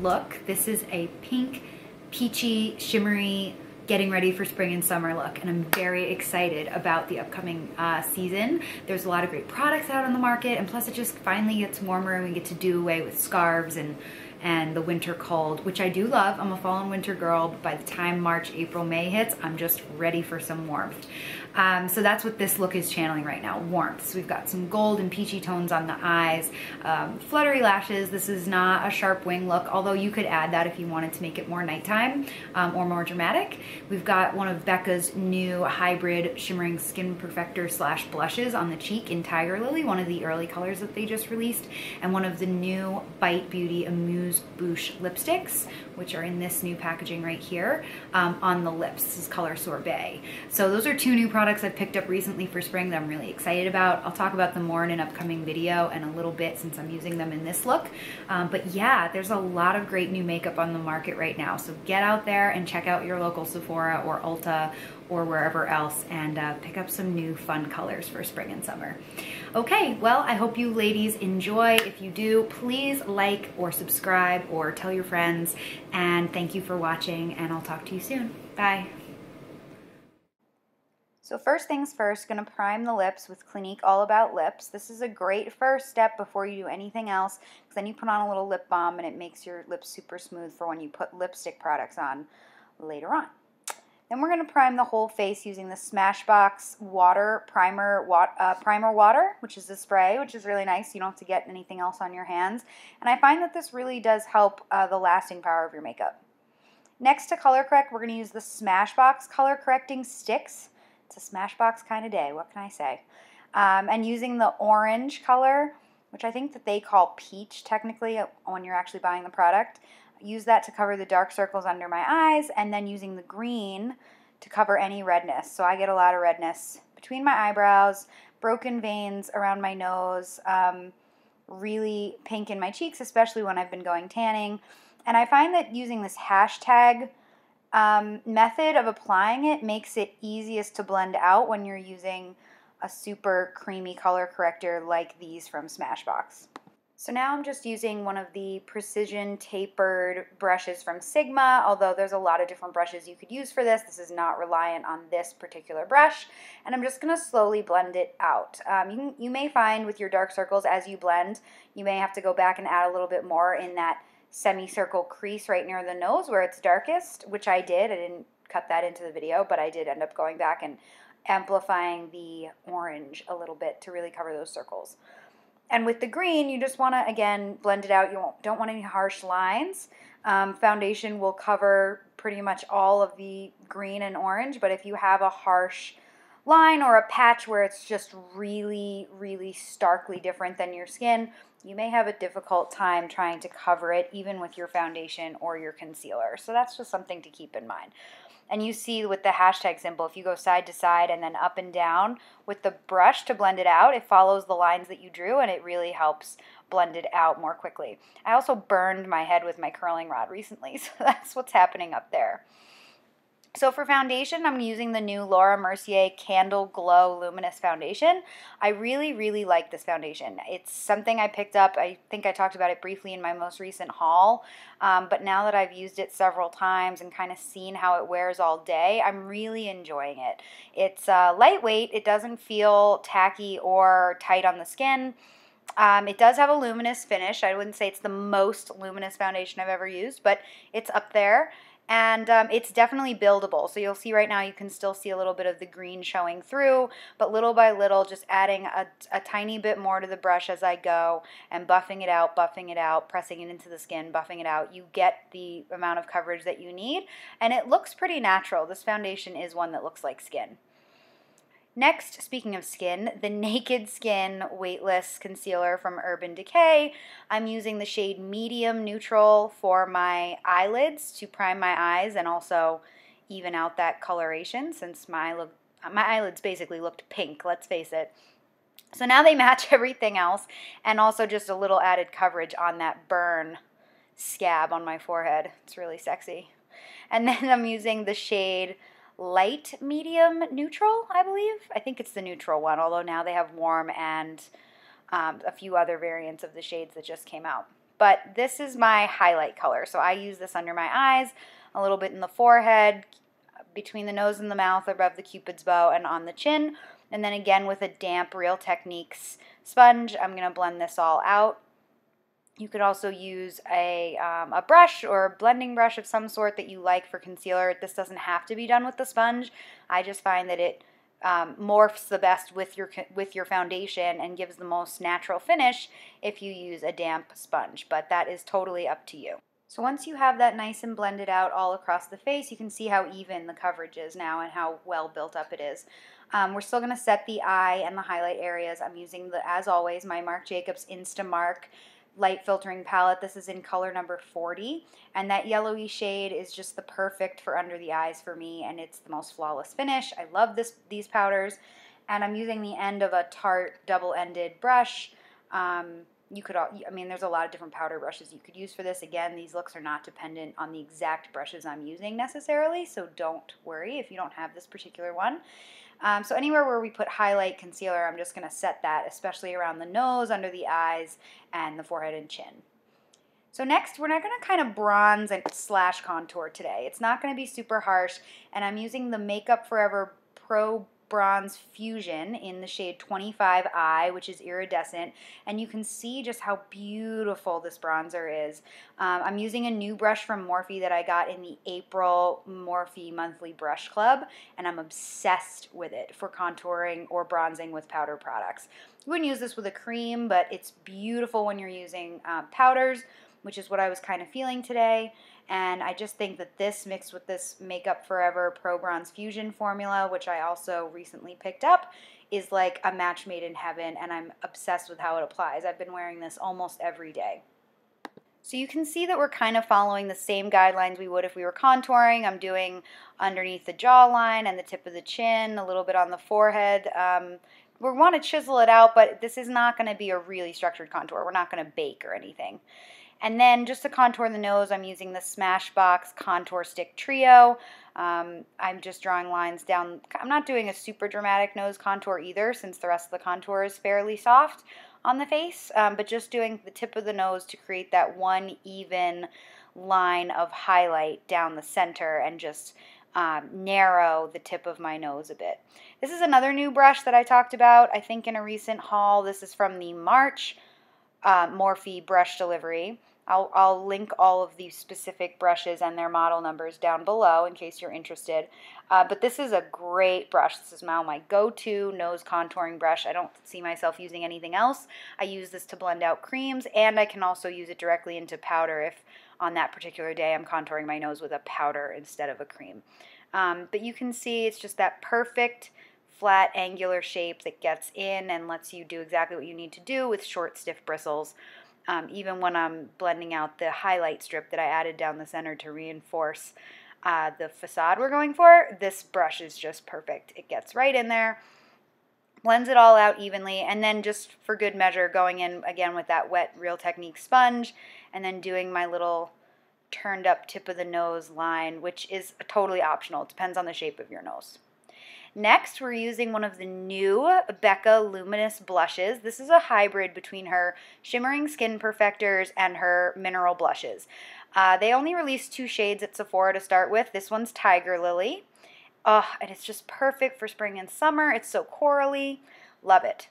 Look. This is a pink, peachy, shimmery, getting ready for spring and summer look, and I'm very excited about the upcoming season. There's a lot of great products out on the market, and plus it just finally gets warmer and we get to do away with scarves and the winter cold, which I do love. I'm a fall and winter girl, but by the time March, April, May hits, I'm just ready for some warmth. So that's what this look is channeling right now, warmth. So we've got some gold and peachy tones on the eyes, fluttery lashes. This is not a sharp wing look, although you could add that if you wanted to make it more nighttime or more dramatic. We've got one of Becca's new hybrid shimmering skin perfector slash blushes on the cheek in Tiger Lily, one of the early colors that they just released, and one of the new Bite Beauty Amuse Bouche lipsticks, which are in this new packaging right here, on the lips. This is color Sorbet. So those are two new products I've picked up recently for spring that I'm really excited about. I'll talk about them more in an upcoming video and a little bit since I'm using them in this look. But yeah, there's a lot of great new makeup on the market right now. So get out there and check out your local Sephora or Ulta or wherever else and pick up some new fun colors for spring and summer. Okay, well, I hope you ladies enjoy. If you do, please like or subscribe or tell your friends. And thank you for watching, and I'll talk to you soon. Bye. So first things first, gonna prime the lips with Clinique All About Lips. This is a great first step before you do anything else, because then you put on a little lip balm and it makes your lips super smooth for when you put lipstick products on later on. Then we're going to prime the whole face using the Smashbox Water Primer Water, which is a spray, which is really nice. You don't have to get anything else on your hands. And I find that this really does help the lasting power of your makeup. Next to color correct, we're going to use the Smashbox Color Correcting Sticks. It's a Smashbox kind of day, what can I say? And using the orange color, which I think that they call peach technically when you're actually buying the product. Use that to cover the dark circles under my eyes, and then using the green to cover any redness. So I get a lot of redness between my eyebrows, broken veins around my nose, really pink in my cheeks, especially when I've been going tanning. And I find that using this hashtag method of applying it makes it easiest to blend out when you're using a super creamy color corrector like these from Smashbox. So now I'm just using one of the precision tapered brushes from Sigma, although there's a lot of different brushes you could use for this. This is not reliant on this particular brush, and I'm just going to slowly blend it out. You may find with your dark circles as you blend, you may have to go back and add a little bit more in that semicircle crease right near the nose where it's darkest, which I did. I didn't cut that into the video, but I did end up going back and amplifying the orange a little bit to really cover those circles. And with the green, you just want to, again, blend it out. You don't want any harsh lines. Foundation will cover pretty much all of the green and orange, but if you have a harsh line or a patch where it's just really, really starkly different than your skin, you may have a difficult time trying to cover it, even with your foundation or your concealer. So that's just something to keep in mind. And you see with the hashtag symbol, if you go side to side and then up and down with the brush to blend it out, it follows the lines that you drew and it really helps blend it out more quickly. I also burned my head with my curling rod recently, so that's what's happening up there. So for foundation, I'm using the new Laura Mercier Candle Glow Luminous Foundation. I really, really like this foundation. It's something I picked up. I think I talked about it briefly in my most recent haul, but now that I've used it several times and kind of seen how it wears all day, I'm really enjoying it. It's lightweight. It doesn't feel tacky or tight on the skin. It does have a luminous finish. I wouldn't say it's the most luminous foundation I've ever used, but it's up there. And it's definitely buildable. So you'll see right now you can still see a little bit of the green showing through, but little by little just adding a tiny bit more to the brush as I go and buffing it out, pressing it into the skin, buffing it out. You get the amount of coverage that you need, and it looks pretty natural. This foundation is one that looks like skin. Next, speaking of skin, the Naked Skin Weightless Concealer from Urban Decay. I'm using the shade Medium Neutral for my eyelids to prime my eyes and also even out that coloration since my eyelids basically looked pink, let's face it. So now they match everything else and also just a little added coverage on that burn scab on my forehead. It's really sexy. And then I'm using the shade Light Medium Neutral, I believe. I think it's the neutral one, although now they have warm and a few other variants of the shades that just came out. But this is my highlight color, so I use this under my eyes, a little bit in the forehead, between the nose and the mouth, above the Cupid's bow, and on the chin. And then again with a damp Real Techniques sponge, I'm going to blend this all out. You could also use a brush or a blending brush of some sort that you like for concealer. This doesn't have to be done with the sponge. I just find that it morphs the best with your foundation and gives the most natural finish if you use a damp sponge, but that is totally up to you. So once you have that nice and blended out all across the face, you can see how even the coverage is now and how well built up it is. We're still going to set the eye and the highlight areas. I'm using, as always, my Marc Jacobs Instamark light filtering palette. This is in color number 40, and that yellowy shade is just the perfect for under the eyes for me, and it's the most flawless finish. I love these powders, and I'm using the end of a Tarte double-ended brush. There's a lot of different powder brushes you could use for this. Again, these looks are not dependent on the exact brushes I'm using necessarily, so don't worry if you don't have this particular one. So anywhere where we put highlight concealer, I'm just going to set that, especially around the nose, under the eyes, and the forehead and chin. So next, we're not going to kind of bronze and slash contour today. It's not going to be super harsh, and I'm using the Makeup Forever Pro Bronze Fusion in the shade 25i, which is iridescent, and you can see just how beautiful this bronzer is. I'm using a new brush from Morphe that I got in the April Morphe Monthly Brush Club, and I'm obsessed with it for contouring or bronzing with powder products. You wouldn't use this with a cream, but it's beautiful when you're using powders, which is what I was kind of feeling today. And I just think that this mixed with this Makeup Forever Pro Bronze Fusion formula, which I also recently picked up, is like a match made in heaven, and I'm obsessed with how it applies. I've been wearing this almost every day. So you can see that we're kind of following the same guidelines we would if we were contouring. I'm doing underneath the jawline and the tip of the chin, a little bit on the forehead. We want to chisel it out, but this is not going to be a really structured contour. We're not going to bake or anything. And then just to contour the nose, I'm using the Smashbox Contour Stick Trio. I'm just drawing lines down. I'm not doing a super dramatic nose contour either, since the rest of the contour is fairly soft on the face, but just doing the tip of the nose to create that one even line of highlight down the center and just narrow the tip of my nose a bit. This is another new brush that I talked about, I think, in a recent haul. This is from the March Morphe brush delivery. I'll link all of these specific brushes and their model numbers down below in case you're interested. But this is a great brush. This is now my go-to nose contouring brush. I don't see myself using anything else. I use this to blend out creams, and I can also use it directly into powder if on that particular day I'm contouring my nose with a powder instead of a cream. But you can see it's just that perfect flat angular shape that gets in and lets you do exactly what you need to do with short stiff bristles. Even when I'm blending out the highlight strip that I added down the center to reinforce the facade we're going for, this brush is just perfect. It gets right in there, blends it all out evenly, and then just for good measure going in again with that wet Real Techniques sponge and then doing my little turned up tip of the nose line, which is totally optional. It depends on the shape of your nose. Next, we're using one of the new Becca Luminous blushes. This is a hybrid between her Shimmering Skin Perfectors and her Mineral Blushes. They only released 2 shades at Sephora to start with. This one's Tiger Lily. And it's just perfect for spring and summer. It's so corally. Love it.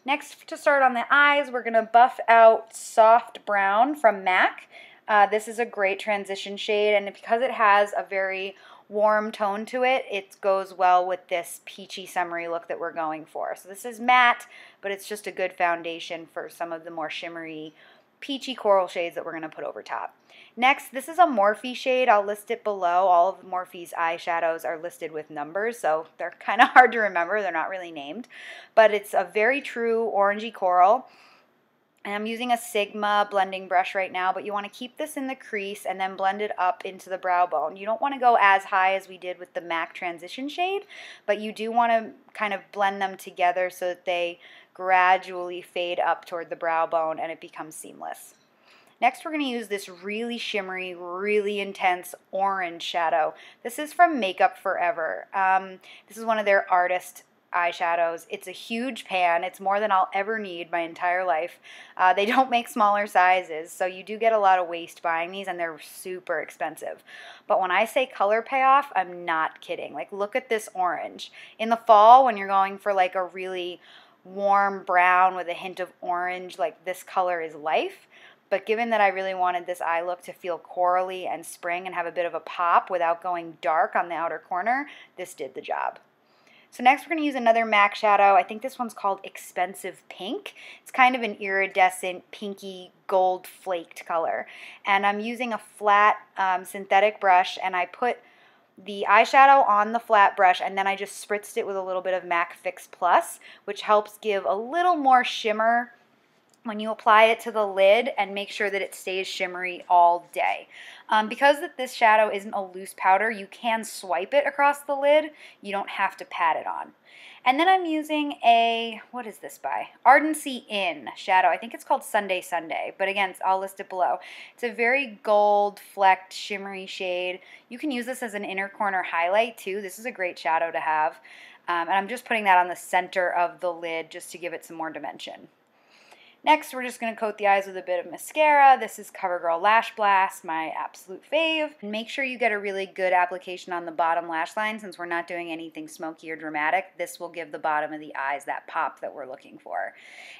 Next, to start on the eyes, we're going to buff out Soft Brown from MAC. This is a great transition shade, and because it has a very warm tone to it, it goes well with this peachy summery look that we're going for. So this is matte, but it's just a good foundation for some of the more shimmery peachy coral shades that we're going to put over top. Next, this is a Morphe shade. I'll list it below. All of Morphe's eyeshadows are listed with numbers, so they're kind of hard to remember. They're not really named. But it's a very true orangey coral. And I'm using a Sigma blending brush right now, but you want to keep this in the crease and then blend it up into the brow bone. You don't want to go as high as we did with the MAC transition shade, but you do want to kind of blend them together so that they gradually fade up toward the brow bone and it becomes seamless. Next, we're going to use this really shimmery, really intense orange shadow. This is from Makeup Forever. This is one of their artist eyeshadows. It's a huge pan. It's more than I'll ever need my entire life. They don't make smaller sizes, so you do get a lot of waste buying these, and they're super expensive. But when I say color payoff, I'm not kidding. Like, look at this orange. In the fall, when you're going for like a really warm brown with a hint of orange, like this color is life. But given that I really wanted this eye look to feel corally and spring and have a bit of a pop without going dark on the outer corner, this did the job. So next we're going to use another MAC shadow. I think this one's called Expensive Pink. It's kind of an iridescent, pinky, gold flaked color. And I'm using a flat synthetic brush, and I put the eyeshadow on the flat brush, and then I just spritzed it with a little bit of MAC Fix Plus, which helps give a little more shimmer when you apply it to the lid, and make sure that it stays shimmery all day. Because this shadow isn't a loose powder, you can swipe it across the lid. You don't have to pat it on. And then I'm using a, what is this by? Ardency In shadow. I think it's called Sunday Sunday, but again, I'll list it below. It's a very gold flecked shimmery shade. You can use this as an inner corner highlight too. This is a great shadow to have. And I'm just putting that on the center of the lid just to give it some more dimension. Next, we're just going to coat the eyes with a bit of mascara. This is CoverGirl Lash Blast, my absolute fave. And make sure you get a really good application on the bottom lash line. Since we're not doing anything smoky or dramatic, this will give the bottom of the eyes that pop that we're looking for.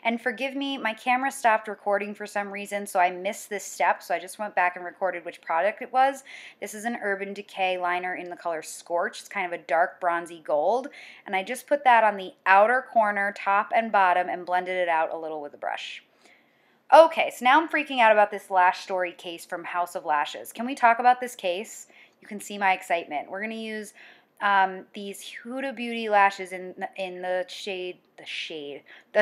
And forgive me, my camera stopped recording for some reason, so I missed this step, so I just went back and recorded which product it was. This is an Urban Decay liner in the color Scorch. It's kind of a dark bronzy gold, and I just put that on the outer corner, top and bottom, and blended it out a little with a brush. Okay, so now I'm freaking out about this Lash Story case from House of Lashes. Can we talk about this case? You can see my excitement. We're going to use these Huda Beauty lashes in the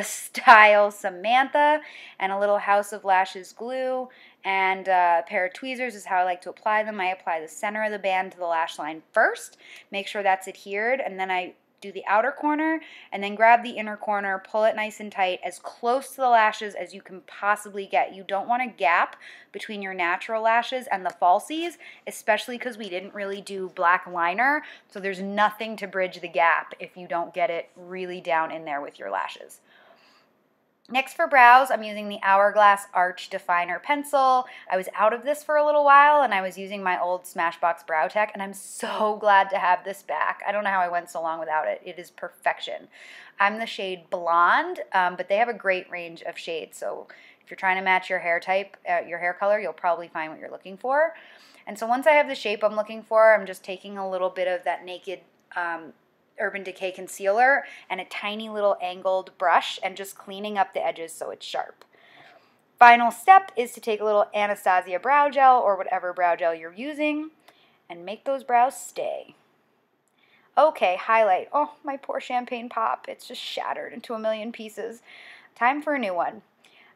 style Samantha, and a little House of Lashes glue, and a pair of tweezers is how I like to apply them. I apply the center of the band to the lash line first, make sure that's adhered, and then I do the outer corner, and then grab the inner corner, pull it nice and tight, as close to the lashes as you can possibly get. You don't want a gap between your natural lashes and the falsies, especially because we didn't really do black liner, so there's nothing to bridge the gap if you don't get it really down in there with your lashes. Next for brows, I'm using the Hourglass Arch Definer Pencil. I was out of this for a little while, and I was using my old Smashbox Brow Tech, and I'm so glad to have this back. I don't know how I went so long without it. It is perfection. I'm the shade Blonde, but they have a great range of shades, so if you're trying to match your hair type, your hair color, you'll probably find what you're looking for. And so once I have the shape I'm looking for, I'm just taking a little bit of that Naked Urban Decay concealer and a tiny little angled brush and just cleaning up the edges so it's sharp. Final step is to take a little Anastasia brow gel or whatever brow gel you're using and make those brows stay. Okay, highlight. Oh, my poor champagne pop. It's just shattered into a million pieces. Time for a new one.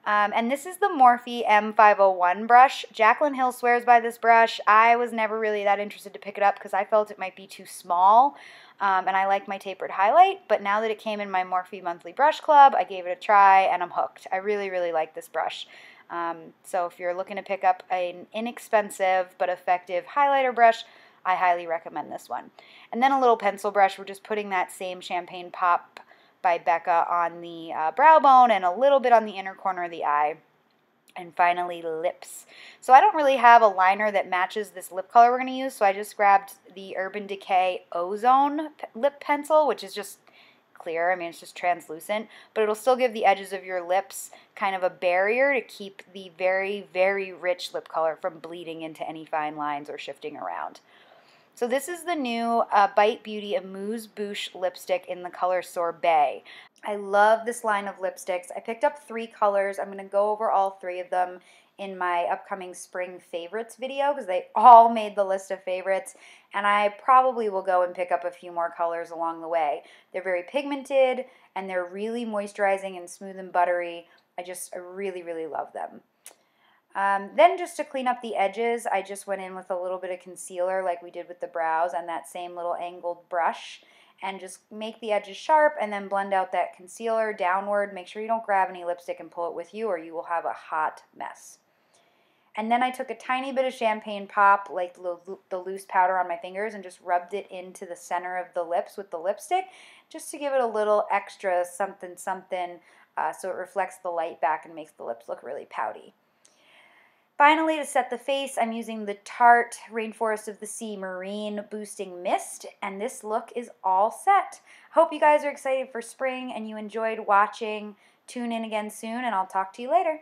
And this is the Morphe M501 brush. Jaclyn Hill swears by this brush. I was never really that interested to pick it up because I felt it might be too small, and I like my tapered highlight, but now that it came in my Morphe Monthly Brush Club, I gave it a try, and I'm hooked. I really, really like this brush. So if you're looking to pick up an inexpensive but effective highlighter brush, I highly recommend this one. And then a little pencil brush. We're just putting that same Champagne Pop by Becca on the brow bone and a little bit on the inner corner of the eye. And finally, lips. So I don't really have a liner that matches this lip color we're going to use, so I just grabbed the Urban Decay Ozone lip pencil, which is just clear. I mean, it's just translucent, but it'll still give the edges of your lips kind of a barrier to keep the very, very rich lip color from bleeding into any fine lines or shifting around. So this is the new Bite Beauty Amuse Bouche lipstick in the color Sorbet. I love this line of lipsticks. I picked up 3 colors. I'm going to go over all 3 of them in my upcoming spring favorites video because they all made the list of favorites, and I probably will go and pick up a few more colors along the way. They're very pigmented and they're really moisturizing and smooth and buttery. I really, really love them. Then just to clean up the edges, I just went in with a little bit of concealer like we did with the brows and that same little angled brush, and just make the edges sharp and then blend out that concealer downward. Make sure you don't grab any lipstick and pull it with you or you will have a hot mess. And then I took a tiny bit of champagne pop, like the loose powder on my fingers, and just rubbed it into the center of the lips with the lipstick, just to give it a little extra something something so it reflects the light back and makes the lips look really pouty. Finally, to set the face, I'm using the Tarte Rainforest of the Sea Marine Boosting Mist, and this look is all set. Hope you guys are excited for spring and you enjoyed watching. Tune in again soon, and I'll talk to you later.